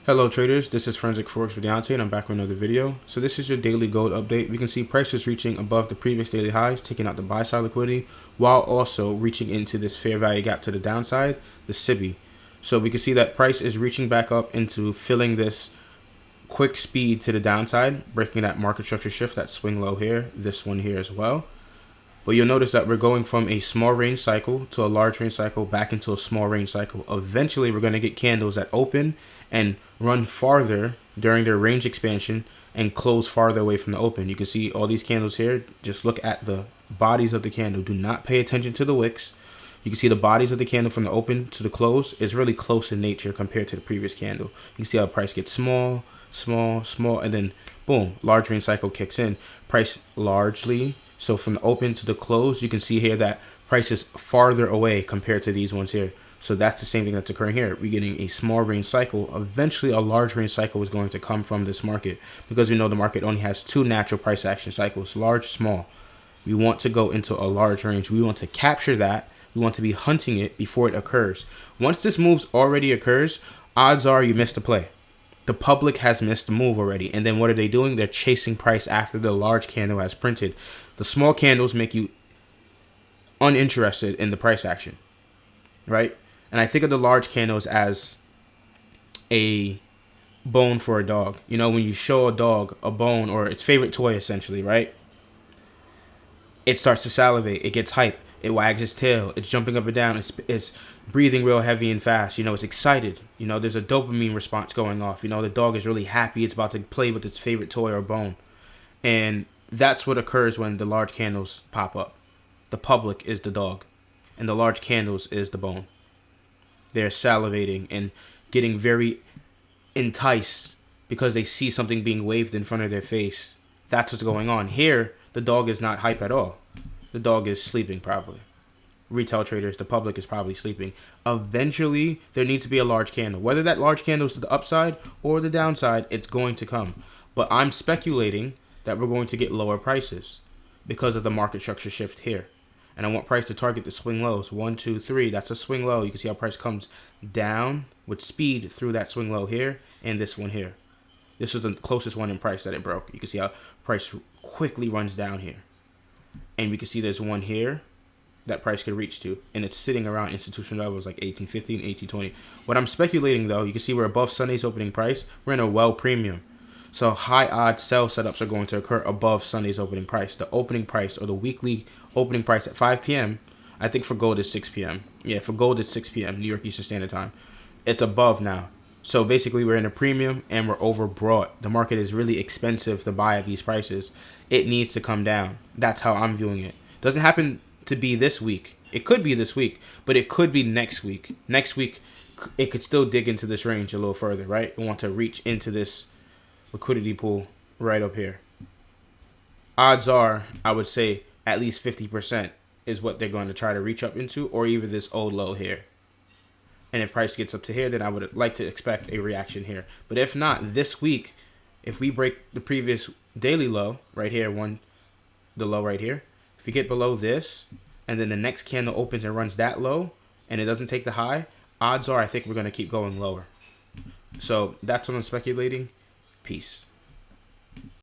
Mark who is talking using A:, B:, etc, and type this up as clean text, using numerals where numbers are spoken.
A: Hello traders, this is Forensic Forex with Deontay and I'm back with another video. So this is your daily gold update. We can see prices reaching above the previous daily highs, taking out the buy side liquidity, while also reaching into this fair value gap to the downside, the SIBI. So we can see that price is reaching back up into filling this quick speed to the downside, breaking that market structure shift, that swing low here, this one here as well. But you'll notice that we're going from a small range cycle to a large range cycle back into a small range cycle. Eventually, we're going to get candles that open and run farther during their range expansion and close farther away from the open. You can see all these candles here. Just look at the bodies of the candle. Do not pay attention to the wicks. You can see the bodies of the candle from the open to the close is really close in nature compared to the previous candle. You can see how the price gets small, small, small, and then boom, large range cycle kicks in. Price largely. So from the open to the close, you can see here that price is farther away compared to these ones here. So that's the same thing that's occurring here. We're getting a small range cycle. Eventually, a large range cycle is going to come from this market because we know the market only has two natural price action cycles, large, small. We want to go into a large range. We want to capture that. We want to be hunting it before it occurs. Once this move already occurs, odds are you missed a play. The public has missed the move already. And then what are they doing? They're chasing price after the large candle has printed. The small candles make you uninterested in the price action, right? And I think of the large candles as a bone for a dog. You know, when you show a dog a bone or its favorite toy, essentially, right? It starts to salivate. It gets hype. It wags its tail. It's jumping up and down. It's breathing real heavy and fast. You know, it's excited. You know, there's a dopamine response going off. You know, the dog is really happy. It's about to play with its favorite toy or bone. And that's what occurs when the large candles pop up. The public is the dog, and the large candles is the bone. They're salivating and getting very enticed because they see something being waved in front of their face. That's what's going on. Here, the dog is not hype at all. The dog is sleeping probably. Retail traders, the public is probably sleeping. Eventually, there needs to be a large candle. Whether that large candle is to the upside or the downside, it's going to come. But I'm speculating that we're going to get lower prices because of the market structure shift here. And I want price to target the swing lows. 1, 2, 3. That's a swing low. You can see how price comes down with speed through that swing low here and this one here. This was the closest one in price that it broke. You can see how price quickly runs down here. And we can see there's one here that price could reach to. And it's sitting around institutional levels like 1850 and 1820. What I'm speculating, though, you can see we're above Sunday's opening price. We're in a well premium. So high odds sell setups are going to occur above Sunday's opening price. The opening price or the weekly opening price at 5 p.m. I think for gold is 6 p.m. Yeah, for gold it's 6 p.m. New York Eastern Standard Time. It's above now. So basically we're in a premium and we're overbought. The market is really expensive to buy at these prices. It needs to come down. That's how I'm viewing it. Doesn't happen to be this week. It could be this week, but it could be next week. Next week, it could still dig into this range a little further, right? We want to reach into this liquidity pool right up here. Odds are, I would say, at least 50% is what they're going to try to reach up into, or even this old low here. And if price gets up to here, then I would like to expect a reaction here. But if not, this week, if we break the previous daily low right here, the low right here, if we get below this, and then the next candle opens and runs that low, and it doesn't take the high, odds are I think we're going to keep going lower. So that's what I'm speculating. Peace.